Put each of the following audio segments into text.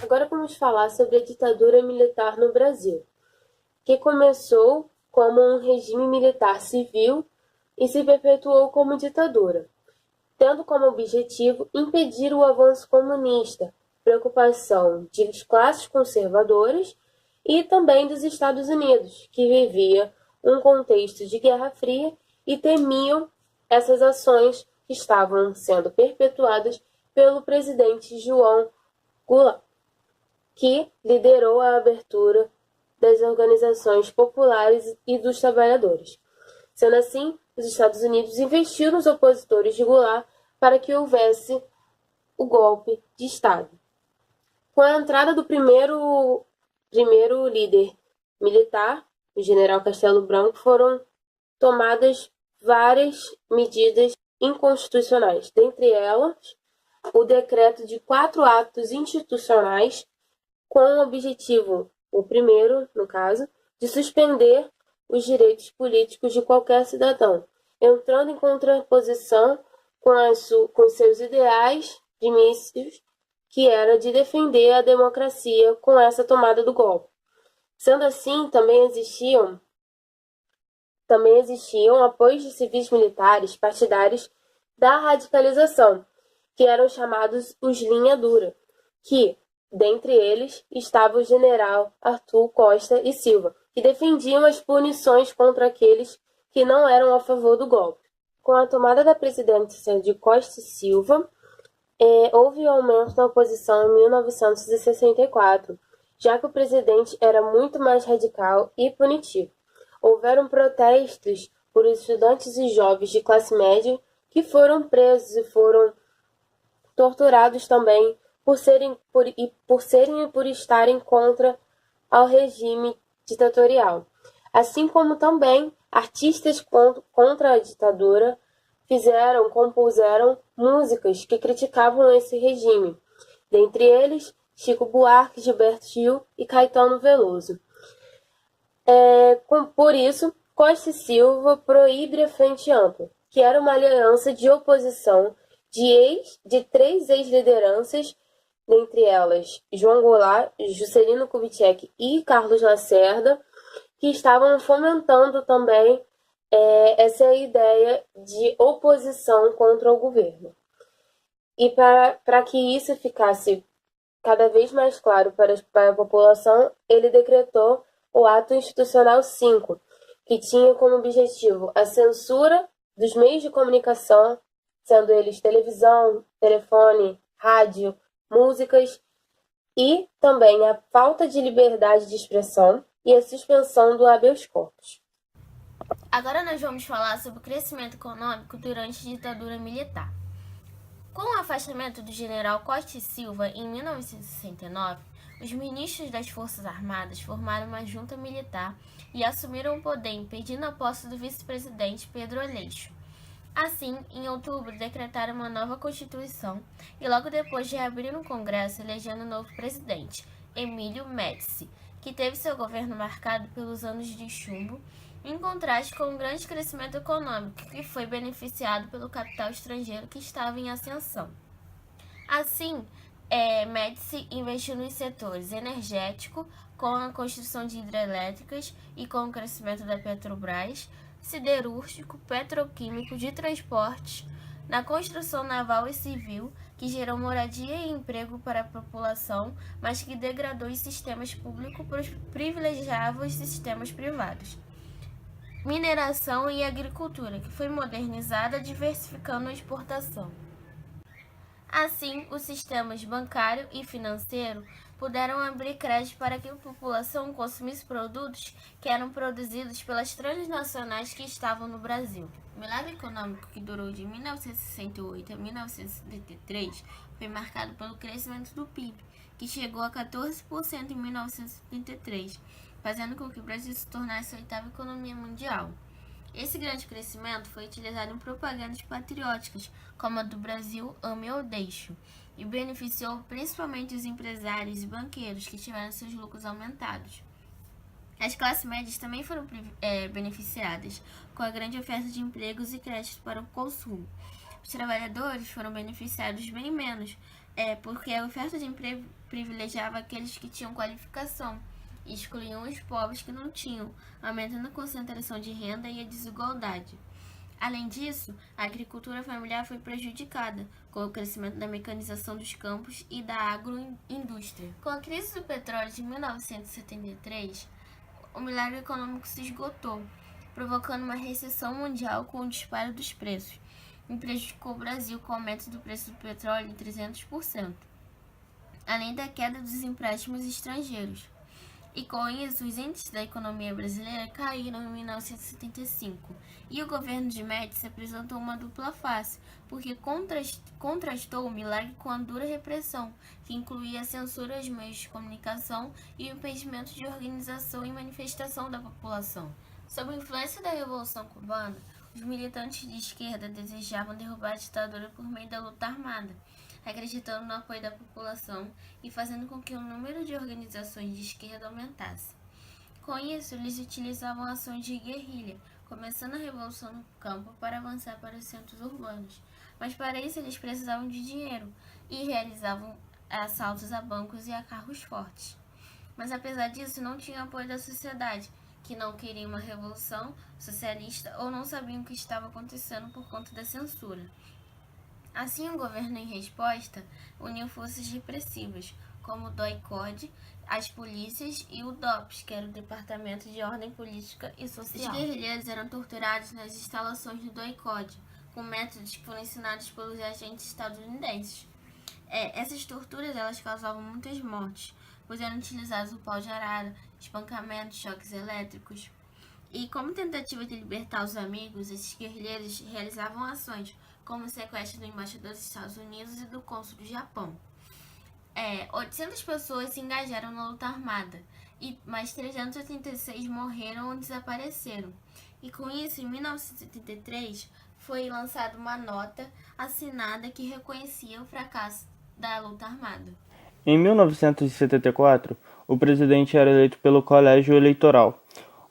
Agora vamos falar sobre a ditadura militar no Brasil, que começou como um regime militar civil e se perpetuou como ditadura, tendo como objetivo impedir o avanço comunista, preocupação de classes conservadoras e também dos Estados Unidos, que vivia um contexto de Guerra Fria e temiam essas ações que estavam sendo perpetuadas pelo presidente João Goulart, que liderou a abertura das organizações populares e dos trabalhadores. Sendo assim, os Estados Unidos investiu nos opositores de Goulart para que houvesse o golpe de Estado. Com a entrada do primeiro líder militar, o general Castelo Branco, foram tomadas várias medidas inconstitucionais, dentre elas o decreto de 4 atos institucionais com o objetivo, o primeiro, no caso, de suspender os direitos políticos de qualquer cidadão, entrando em contraposição com seus ideais de inícios, que era de defender a democracia com essa tomada do golpe. Sendo assim, também existiam apoios de civis militares partidários da radicalização, que eram chamados os linha dura, que, dentre eles, estava o general Arthur Costa e Silva, que defendiam as punições contra aqueles que não eram a favor do golpe. Com a tomada da presidência de Costa e Silva, houve um aumento da oposição em 1964, já que o presidente era muito mais radical e punitivo. Houveram protestos por estudantes e jovens de classe média que foram presos e foram torturados também por estarem contra ao regime ditatorial. Assim como também artistas contra a ditadura compuseram músicas que criticavam esse regime, dentre eles Chico Buarque, Gilberto Gil e Caetano Veloso. Por isso, Costa e Silva proíbe a Frente Ampla, que era uma aliança de oposição de 3 ex-lideranças, dentre elas João Goulart, Juscelino Kubitschek e Carlos Lacerda, que estavam fomentando também essa ideia de oposição contra o governo. E para que isso ficasse cada vez mais claro para a população, ele decretou o Ato Institucional 5, que tinha como objetivo a censura dos meios de comunicação, sendo eles televisão, telefone, rádio, músicas, e também a falta de liberdade de expressão e a suspensão do habeas corpus. Agora nós vamos falar sobre o crescimento econômico durante a ditadura militar. Com o afastamento do general Costa e Silva em 1969, os ministros das Forças Armadas formaram uma junta militar e assumiram o poder, impedindo a posse do vice-presidente Pedro Aleixo. Assim, em outubro, decretaram uma nova Constituição e logo depois reabriram o Congresso, elegendo o novo presidente, Emílio Médici, que teve seu governo marcado pelos anos de chumbo, em contraste com um grande crescimento econômico que foi beneficiado pelo capital estrangeiro que estava em ascensão. Assim, Médici investiu nos setores energético, com a construção de hidrelétricas e com o crescimento da Petrobras, siderúrgico, petroquímico, de transportes, na construção naval e civil, que gerou moradia e emprego para a população, mas que degradou os sistemas públicos privilegiava os sistemas privados. Mineração e agricultura, que foi modernizada, diversificando a exportação. Assim, os sistemas bancário e financeiro puderam abrir crédito para que a população consumisse produtos que eram produzidos pelas transnacionais que estavam no Brasil. O milagre econômico, que durou de 1968 a 1973, foi marcado pelo crescimento do PIB, que chegou a 14% em 1973, fazendo com que o Brasil se tornasse a 8ª economia mundial. Esse grande crescimento foi utilizado em propagandas patrióticas, como a do Brasil Ame ou Deixo, e beneficiou principalmente os empresários e banqueiros que tiveram seus lucros aumentados. As classes médias também foram beneficiadas, com a grande oferta de empregos e créditos para o consumo. Os trabalhadores foram beneficiados bem menos, porque a oferta de emprego privilegiava aqueles que tinham qualificação e excluíam os pobres que não tinham, aumentando a concentração de renda e a desigualdade. Além disso, a agricultura familiar foi prejudicada, com o crescimento da mecanização dos campos e da agroindústria. Com a crise do petróleo de 1973, o milagre econômico se esgotou, provocando uma recessão mundial com o disparo dos preços, e prejudicou o Brasil com o aumento do preço do petróleo em 300%, além da queda dos empréstimos estrangeiros. E com isso, os índices da economia brasileira caíram em 1975. E o governo de Médici apresentou uma dupla face, porque contrastou o milagre com a dura repressão, que incluía a censura aos meios de comunicação e o impedimento de organização e manifestação da população. Sob a influência da Revolução Cubana, os militantes de esquerda desejavam derrubar a ditadura por meio da luta armada, acreditando no apoio da população e fazendo com que o número de organizações de esquerda aumentasse. Com isso, eles utilizavam ações de guerrilha, começando a revolução no campo para avançar para os centros urbanos. Mas para isso eles precisavam de dinheiro e realizavam assaltos a bancos e a carros fortes. Mas apesar disso, não tinham apoio da sociedade, que não queria uma revolução socialista ou não sabiam o que estava acontecendo por conta da censura. Assim, o governo, em resposta, uniu forças repressivas, como o DOI-CODE, as polícias e o DOPS, que era o Departamento de Ordem Política e Social. Os guerrilheiros eram torturados nas instalações do DOI-CODE, com métodos que foram ensinados pelos agentes estadunidenses. Essas torturas elas causavam muitas mortes, pois eram utilizados o pau de arara, espancamentos, choques elétricos. E como tentativa de libertar os amigos, esses guerrilheiros realizavam ações, como o sequestro do embaixador dos Estados Unidos e do cônsul do Japão. 800 pessoas se engajaram na luta armada, mas 386 morreram ou desapareceram. E com isso, em 1973, foi lançada uma nota assinada que reconhecia o fracasso da luta armada. Em 1974, o presidente era eleito pelo Colégio Eleitoral,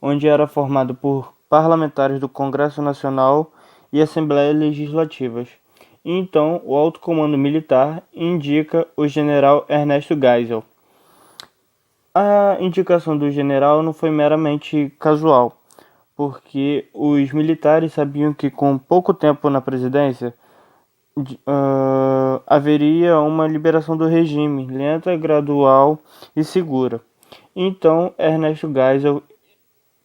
onde era formado por parlamentares do Congresso Nacional e Assembleias Legislativas. E então, o alto comando militar indica o general Ernesto Geisel. A indicação do general não foi meramente casual, porque os militares sabiam que com pouco tempo na presidência haveria uma liberação do regime, lenta, gradual e segura. Então, Ernesto Geisel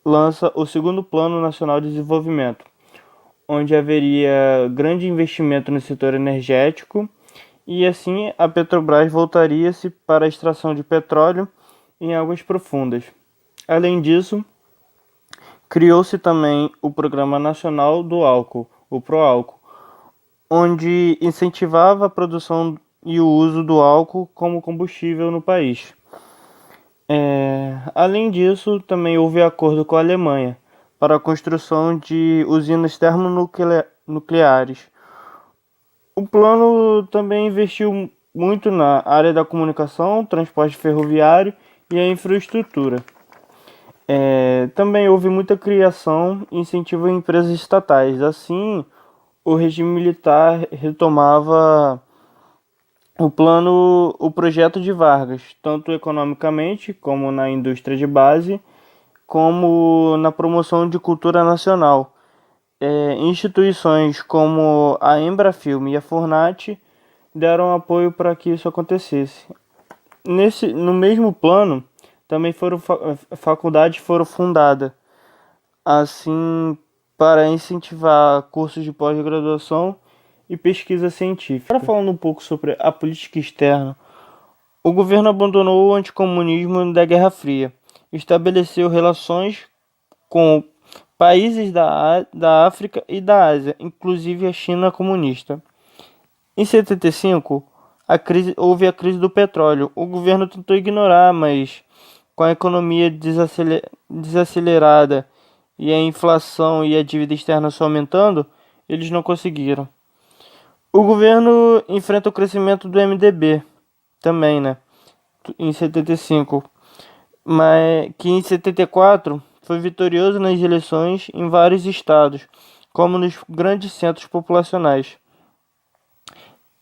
lança o segundo Plano Nacional de Desenvolvimento, onde haveria grande investimento no setor energético e assim a Petrobras voltaria-se para a extração de petróleo em águas profundas. Além disso, criou-se também o Programa Nacional do Álcool, o Proálcool, onde incentivava a produção e o uso do álcool como combustível no país. Além disso, também houve acordo com a Alemanha para a construção de usinas termonucleares. O plano também investiu muito na área da comunicação, transporte ferroviário e a infraestrutura. Também houve muita criação e incentivo a empresas estatais. Assim, o regime militar retomava o projeto de Vargas, tanto economicamente como na indústria de base, como na promoção de cultura nacional. Instituições como a Embrafilme e a Fornat deram apoio para que isso acontecesse. No mesmo plano, também faculdades foram fundadas, assim, para incentivar cursos de pós-graduação e pesquisa científica. Agora falando um pouco sobre a política externa, o governo abandonou o anticomunismo da Guerra Fria, estabeleceu relações com países da África e da Ásia, inclusive a China comunista. Em 75, houve a crise do petróleo. O governo tentou ignorar, mas com a economia desacelerada e a inflação e a dívida externa só aumentando, eles não conseguiram. O governo enfrenta o crescimento do MDB também, né? Em 75, mas que em 74 foi vitorioso nas eleições em vários estados, como nos grandes centros populacionais.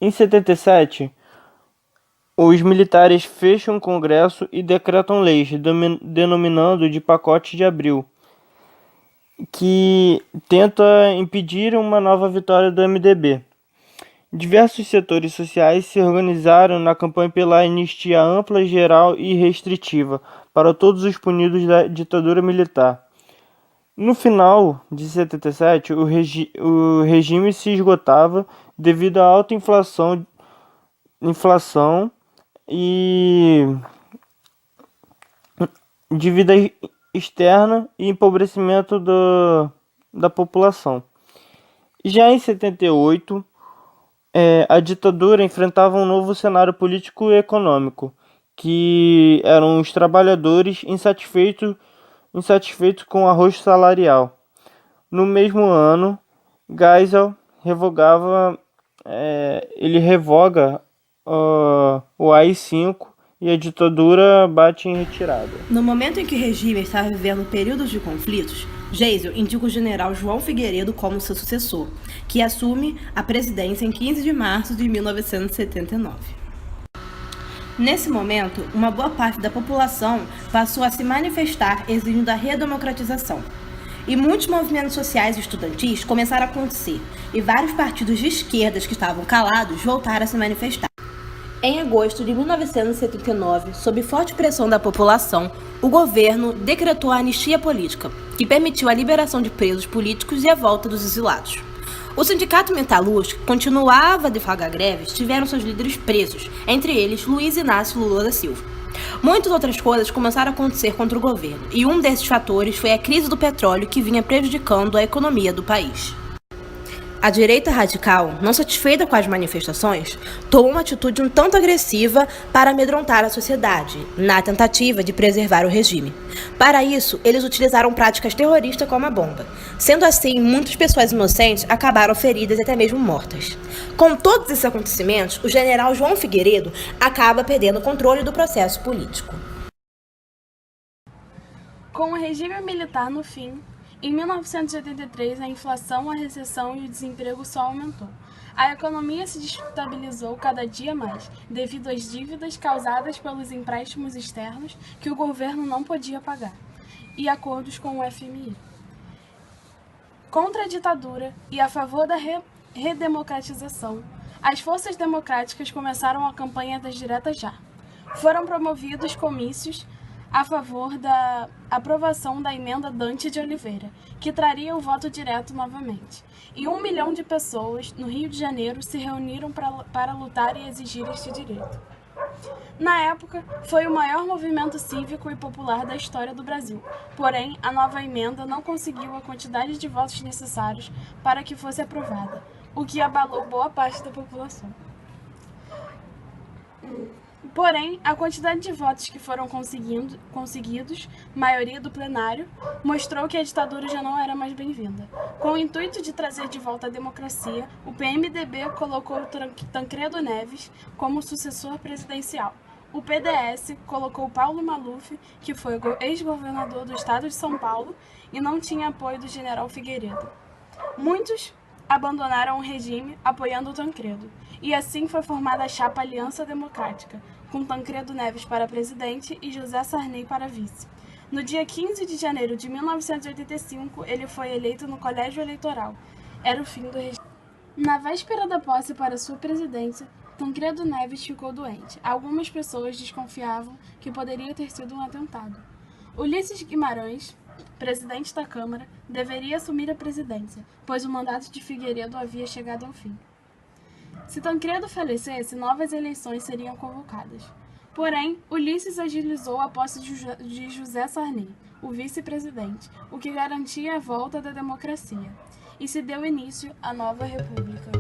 Em 77, os militares fecham o Congresso e decretam leis, denominando de Pacote de Abril, que tenta impedir uma nova vitória do MDB. Diversos setores sociais se organizaram na campanha pela anistia ampla, geral e restritiva para todos os punidos da ditadura militar. No final de 77, o regime se esgotava devido à alta inflação e dívida externa e empobrecimento da população. Já em 78, a ditadura enfrentava um novo cenário político e econômico, que eram os trabalhadores insatisfeitos com o arroz salarial. No mesmo ano, Geisel revoga o AI-5 e a ditadura bate em retirada. No momento em que o regime estava vivendo períodos de conflitos, Geisel indica o general João Figueiredo como seu sucessor, que assume a presidência em 15 de março de 1979. Nesse momento, uma boa parte da população passou a se manifestar exigindo a redemocratização. E muitos movimentos sociais e estudantis começaram a acontecer, e vários partidos de esquerdas que estavam calados voltaram a se manifestar. Em agosto de 1979, sob forte pressão da população, o governo decretou a anistia política, que permitiu a liberação de presos políticos e a volta dos exilados. O sindicato metalúrgico continuava a deflagrar greves, tiveram seus líderes presos, entre eles Luiz Inácio Lula da Silva. Muitas outras coisas começaram a acontecer contra o governo, e um desses fatores foi a crise do petróleo que vinha prejudicando a economia do país. A direita radical, não satisfeita com as manifestações, tomou uma atitude um tanto agressiva para amedrontar a sociedade, na tentativa de preservar o regime. Para isso, eles utilizaram práticas terroristas como a bomba. Sendo assim, muitas pessoas inocentes acabaram feridas e até mesmo mortas. Com todos esses acontecimentos, o general João Figueiredo acaba perdendo o controle do processo político. Com o regime militar no fim, em 1983, a inflação, a recessão e o desemprego só aumentou. A economia se desestabilizou cada dia mais, devido às dívidas causadas pelos empréstimos externos que o governo não podia pagar, e acordos com o FMI. Contra a ditadura e a favor da redemocratização, as forças democráticas começaram a campanha das diretas já. Foram promovidos comícios a favor da aprovação da emenda Dante de Oliveira, que traria o voto direto novamente. E 1 milhão de pessoas, no Rio de Janeiro, se reuniram para lutar e exigir este direito. Na época, foi o maior movimento cívico e popular da história do Brasil. Porém, a nova emenda não conseguiu a quantidade de votos necessários para que fosse aprovada, o que abalou boa parte da população. Porém, a quantidade de votos que foram conseguidos, maioria do plenário, mostrou que a ditadura já não era mais bem-vinda. Com o intuito de trazer de volta a democracia, o PMDB colocou Tancredo Neves como sucessor presidencial. O PDS colocou Paulo Maluf, que foi ex-governador do estado de São Paulo e não tinha apoio do general Figueiredo. Muitos abandonaram o regime apoiando o Tancredo, e assim foi formada a chapa Aliança Democrática, com Tancredo Neves para presidente e José Sarney para vice. No dia 15 de janeiro de 1985, ele foi eleito no colégio eleitoral. Era o fim do regime. Na véspera da posse para sua presidência, Tancredo Neves ficou doente. Algumas pessoas desconfiavam que poderia ter sido um atentado. Ulisses Guimarães, presidente da Câmara, deveria assumir a presidência, pois o mandato de Figueiredo havia chegado ao fim. Se Tancredo falecesse, novas eleições seriam convocadas. Porém, Ulisses agilizou a posse de José Sarney, o vice-presidente, o que garantia a volta da democracia, e se deu início à nova república.